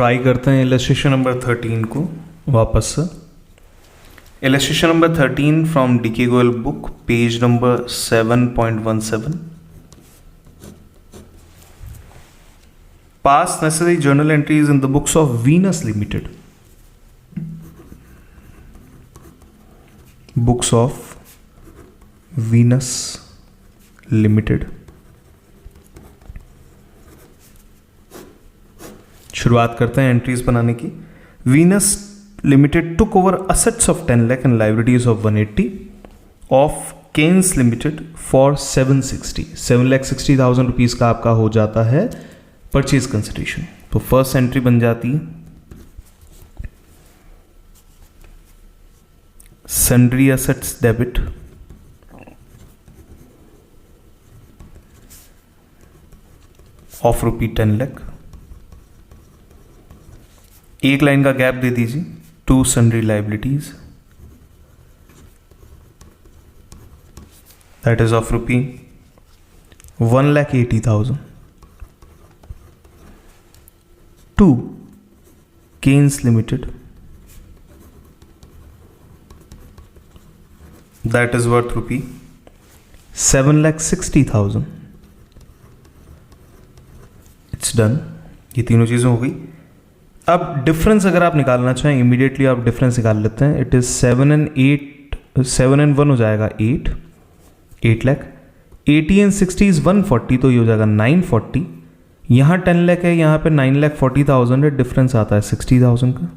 Try करते हैं illustration number 13 को वापस से। Illustration number 13 from DK Goyal book, page number 7.17। Past necessary journal entries in the books of Venus Limited. Books of Venus Limited. शुरुआत करते हैं एंट्रीज बनाने की। Venus limited took over assets of 10 lakh and liabilities of 180 of Keynes limited for 760,000 rupees का आपका हो जाता है परचेज कंसिडरेशन। तो फर्स्ट एंट्री बन जाती है sundry assets debit of ₹10 lakh. एक लाइन का गैप दे दीजिए to sundry liabilities that is of ₹1,80,000 to Keynes limited that is worth ₹7,60,000। It's done. ये तीनों चीजें हो गई। अब डिफरेंस अगर आप निकालना चाहें इमीडिएटली आप डिफरेंस निकाल लेते हैं। इट इज 7 and 1 हो जाएगा 8 लाख। 80 and 60 इज 140, तो ये हो जाएगा 940। यहाँ 10 लाख है, यहाँ पे 9,40,000 है, डिफरेंस आता है 60,000 का।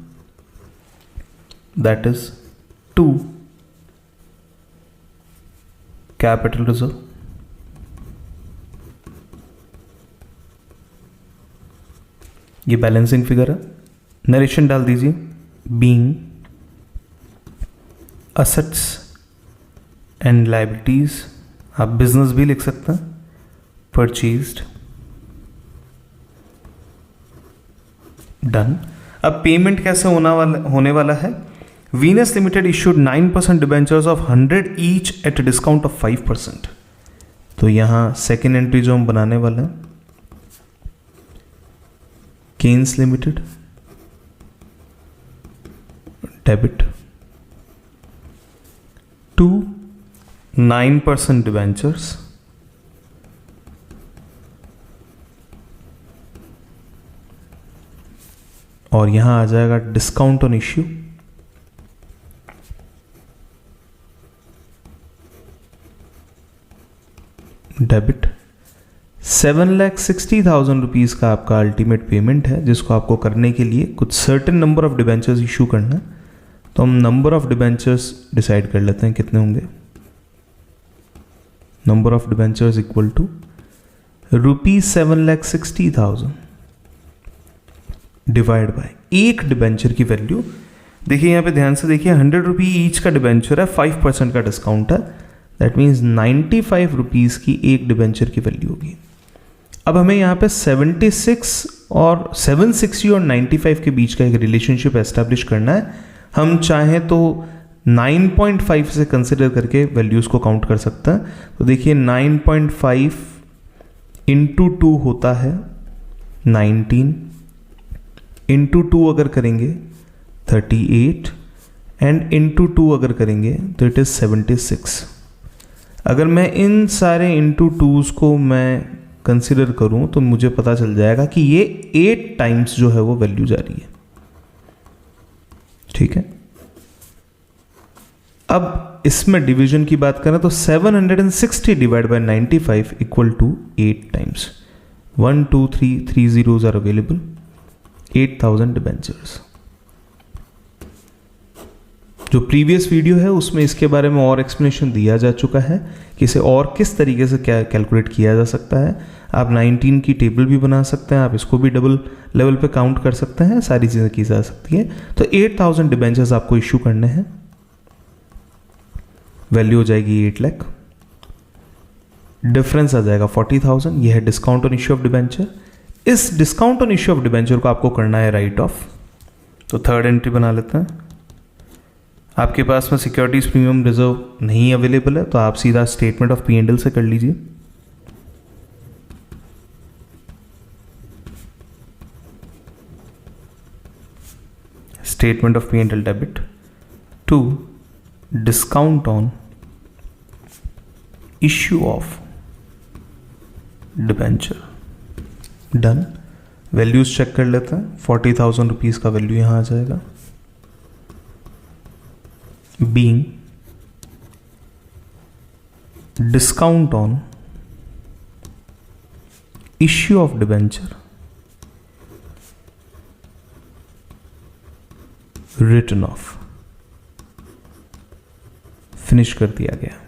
That is 2 capital reserve. ये बैलेंसिंग फिगर है। नरेशन डाल दीजिए बीइंग असेट्स एंड लाइबिलिटीज, आप बिजनेस भी लिख सकते हैं, परचेज्ड। डन। अब पेमेंट कैसे होने वाला है। Venus limited issued 9% debentures of 100 each at discount of 5%। तो यहां सेकेंड एंट्री जो हम बनाने वाले हैं, Keynes limited debit to 9% debentures और यहां आ जाएगा discount on issue debit 7,60,000 rupees का आपका अल्टीमेट पेमेंट है, जिसको आपको करने के लिए कुछ certain number of debentures issue करना है। तो हम नंबर ऑफ डिबेंचर्स डिसाइड कर लेते हैं कितने होंगे। Number of debentures equal to ₹7,60,000 divide by एक डिबेंचर की वैल्यू। देखिए यहाँ पे ध्यान से देखिए, 100 रुपी ईच का डिबेंचर है, 5% का डिस्काउंट है, दैट मीन्स 95 रुपीज की एक डिबेंचर की वैल्यू होगी। अब हमें यहाँ पे 76 और 760 और 95 के बीच का एक रिलेशनशिप एस्टैब्लिश करना है। हम चाहें तो 9.5 से कंसिडर करके वैल्यूज को काउंट कर सकते हैं। तो देखिए 9.5 इंटू 2 होता है 19, इंटू 2 अगर करेंगे 38 एंड इंटू 2 अगर करेंगे तो इट इज 76। अगर मैं इन सारे इंटू 2s को मैं कंसिडर करूं तो मुझे पता चल जाएगा कि ये 8 टाइम्स जो है वो वैल्यू जा रही है। ठीक है। अब इसमें डिवीजन की बात करें तो 760 divide by 95 equal to 8 times. 1 2 3 3 zeros are available. 8,000 debentures. जो प्रीवियस वीडियो है उसमें इसके बारे में और एक्सप्लेनेशन दिया जा चुका है कि इसे और किस तरीके से क्या कैलकुलेट किया जा सकता है। आप 19 की टेबल भी बना सकते हैं, आप इसको भी डबल लेवल पे काउंट कर सकते हैं, सारी चीज़ें की जा सकती हैं। तो 8,000 डिबेंचर्स आपको इश्यू करने हैं, वैल्यू हो जाएगी 8 लाख। डिफरेंस आ जाएगा 40,000। यह है discount on issue of debenture. इस discount on issue of debenture को आपको करना है राइट ऑफ। तो थर्ड एंट्री बना लेते हैं। आपके पास में सिक्योरिटीज प्रीमियम रिजर्व नहीं अवेलेबल है तो आप सीधा स्टेटमेंट ऑफ P&L से कर लीजिए। Statement of P&L debit to discount on issue of debenture. Done. Values check कर लेते हैं। 40,000 रुपीज का वैल्यू यहां आ जाएगा, being discount on issue of debenture written off. Finish कर दिया गया।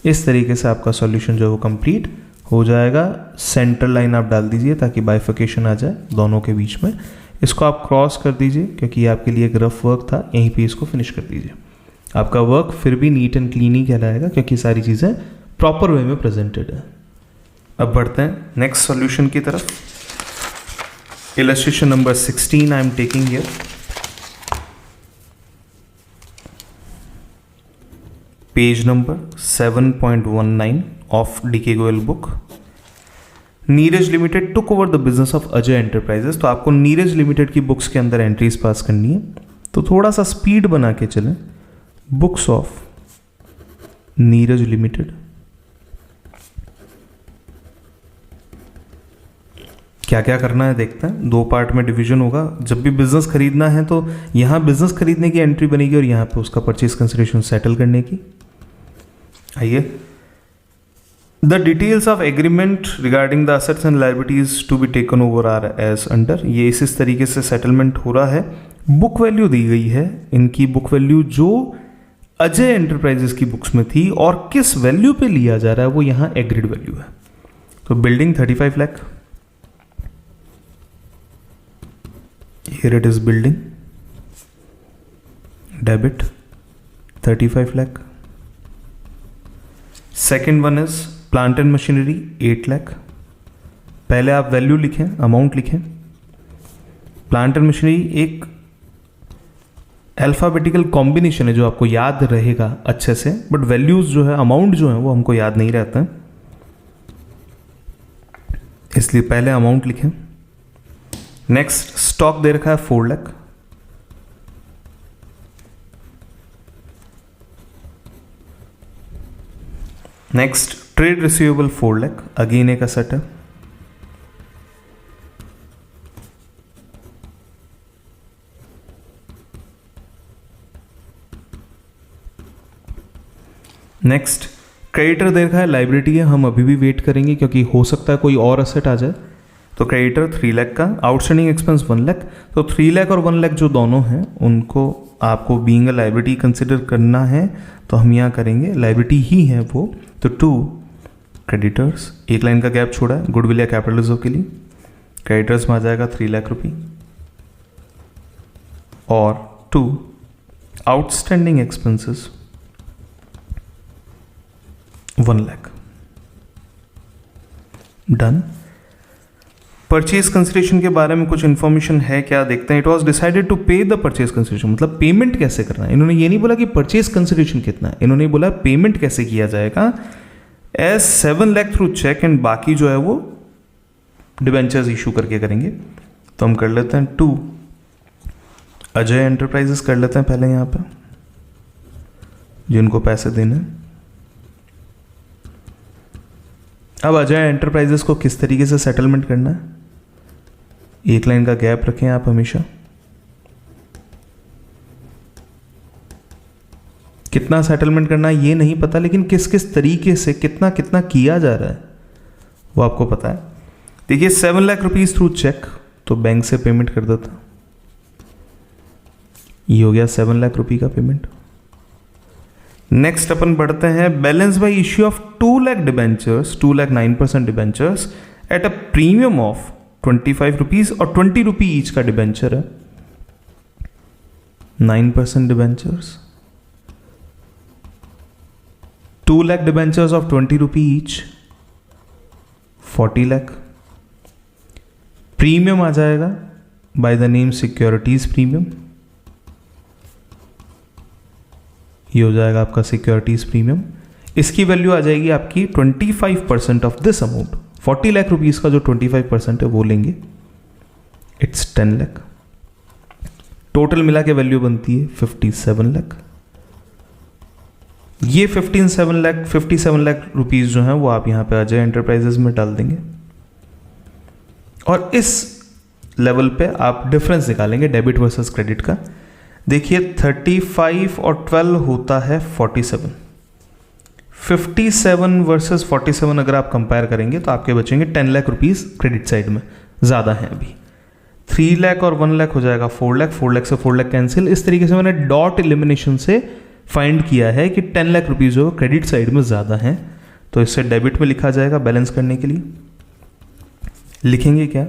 इस तरीके से आपका सॉल्यूशन जो है वो कंप्लीट हो जाएगा। सेंटर लाइन आप डाल दीजिए ताकि बाइफिकेशन आ जाए दोनों के बीच में। इसको आप क्रॉस कर दीजिए क्योंकि ये आपके लिए एक रफ वर्क था, यहीं पे इसको फिनिश कर दीजिए। आपका वर्क फिर भी नीट एंड क्लीन ही कहलाएगा क्योंकि सारी चीज़ें प्रॉपर वे में प्रेजेंटेड है। अब बढ़ते हैं नेक्स्ट सॉल्यूशन की तरफ। Illustration number 16 I am taking here. Page number 7.19 of DK Goyal book. Neeraj limited took over the business of Ajay enterprises. तो आपको नीरज लिमिटेड की बुक्स के अंदर एंट्रीज पास करनी है, तो थोड़ा सा स्पीड बना के चलें। Books of Neeraj limited. क्या क्या करना है देखते हैं। 2 पार्ट में डिवीजन होगा। जब भी बिजनेस खरीदना है तो यहां बिजनेस खरीदने की एंट्री बनेगी और यहां पे उसका परचेज कंसिडरेशन सेटल करने की। आइए, the details of agreement regarding the assets and liabilities to be taken over are as under. ये इस तरीके से सेटलमेंट हो रहा है। बुक वैल्यू दी गई है। इनकी बुक वैल्यू जो अजय एंटरप्राइजेस की बुक्स में थी और किस वैल्यू पे लिया जा रहा है वो यहां एग्रीड वैल्यू है। तो building 35 lakh, here it is building, debit 35 lakh. Second one is plant and machinery 8 lakh. पहले आप वैल्यू लिखें, अमाउंट लिखें। प्लांट एंड मशीनरी एक अल्फाबेटिकल कॉम्बिनेशन है जो आपको याद रहेगा अच्छे से, बट वैल्यूज जो है, अमाउंट जो है वो हमको याद नहीं रहता है, इसलिए पहले अमाउंट लिखें। नेक्स्ट स्टॉक दे रखा है 4 lakh. Next trade receivable 4 lakh, again एक असेट है। नेक्स्ट क्रेडिटर दे रखा है, लाइबिलिटी है, हम अभी भी वेट करेंगे क्योंकि हो सकता है कोई और असेट आ जाए। तो क्रेडिटर 3 लाख का, आउटस्टैंडिंग एक्सपेंस 1 लाख। तो 3 लाख और 1 लाख जो दोनों हैं उनको आपको बीइंग अ लाइबिलिटी कंसिडर करना है, तो हम यहाँ करेंगे लाइबिलिटी ही है वो। तो 2 क्रेडिटर्स, एक लाइन का गैप छोड़ा है गुडविल या कैपिटल रिजर्व के लिए। क्रेडिटर्स में आ जाएगा 3 लाख रुपये और 2 outstanding expenses 1 lakh. Done. Purchase consideration के बारे में कुछ इंफॉर्मेशन है क्या, देखते हैं। इट वॉज डिसाइडेड टू पे द परचेज कंसिडरेशन, मतलब पेमेंट कैसे करना है। इन्होंने ये नहीं बोला कि परचेज कंसिडरेशन कितना है, इन्होंने बोला पेमेंट कैसे किया जाएगा। As 7 lakh through cheque and बाकी जो है वो डिबेंचर्स इशू करके करेंगे। तो हम कर लेते हैं 2 अजय एंटरप्राइजेस कर लेते हैं पहले यहाँ पे, जिनको पैसे देने। अब अजय एंटरप्राइजेस को किस तरीके से सेटलमेंट करना है, एक लाइन का गैप रखें आप हमेशा। कितना सेटलमेंट करना है ये नहीं पता, लेकिन किस किस तरीके से कितना कितना किया जा रहा है वो आपको पता है। देखिए 7 लाख रुपीज थ्रू चेक, तो बैंक से पेमेंट कर देता, ये हो गया 7 लाख रुपए का पेमेंट। नेक्स्ट अपन बढ़ते हैं, balance by issue of 2 lakh debentures, 2 lakh 9% debentures at a premium of 25 rupees और 20 रुपी ईच का डिबेंचर है। 9% debentures, 2 lakh debentures of 20 rupee each, 40 lakh. Premium आ जाएगा by the name securities premium, ये हो जाएगा आपका सिक्योरिटीज प्रीमियम। इसकी वैल्यू आ जाएगी आपकी 25% of this amount. 40 lakh rupees का जो 25% है वो लेंगे, इट्स 10 लाख। टोटल मिला के वैल्यू बनती है 57 लाख। ये 57 लाख रुपीस जो हैं वो आप यहाँ पे अजय एंटरप्राइजेस में डाल देंगे और इस लेवल पे आप डिफरेंस निकालेंगे डेबिट वर्सेस क्रेडिट का। देखिए 35 और 12 होता है 47। 57 वर्सेस 47 अगर आप कंपेयर करेंगे तो आपके बचेंगे 10 लाख रुपीस क्रेडिट साइड में, ज़्यादा हैं अभी। 3 लाख और 1 लाख हो जाएगा 4 लाख, 4 लाख से 4 लाख कैंसिल। इस तरीके से मैंने डॉट एलिमिनेशन से फाइंड किया है कि 10 लाख रुपीज़ जो क्रेडिट साइड में ज़्यादा हैं, तो इससे डेबिट में लिखा जाएगा बैलेंस करने के लिए। लिखेंगे क्या?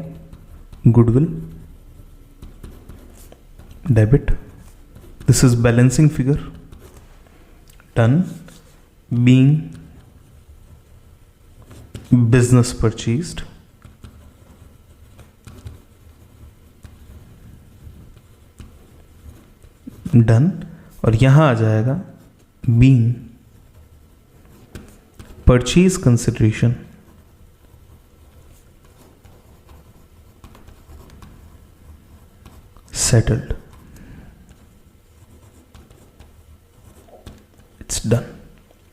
Goodwill debit, this is balancing figure, done, being business purchased, done, और यहां आ जाएगा being purchase consideration settled. It's done.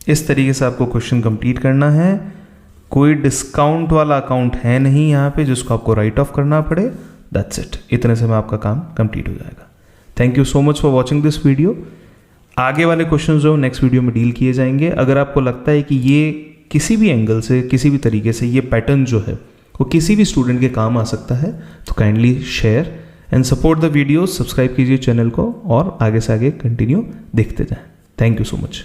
इस तरीके से आपको क्वेश्चन कंप्लीट करना है। कोई डिस्काउंट वाला अकाउंट है नहीं यहाँ पे जिसको आपको राइट ऑफ करना पड़े। That's it. इतने से में आपका काम कंप्लीट हो जाएगा। Thank you so much for watching this video. आगे वाले क्वेश्चन जो नेक्स्ट वीडियो में डील किए जाएंगे। अगर आपको लगता है कि ये किसी भी एंगल से, किसी भी तरीके से ये पैटर्न जो है वो किसी भी स्टूडेंट के काम आ सकता है, तो kindly share and support the video. Subscribe कीजिए चैनल को और आगे से आगे कंटिन्यू देखते जाएं। Thank you so much.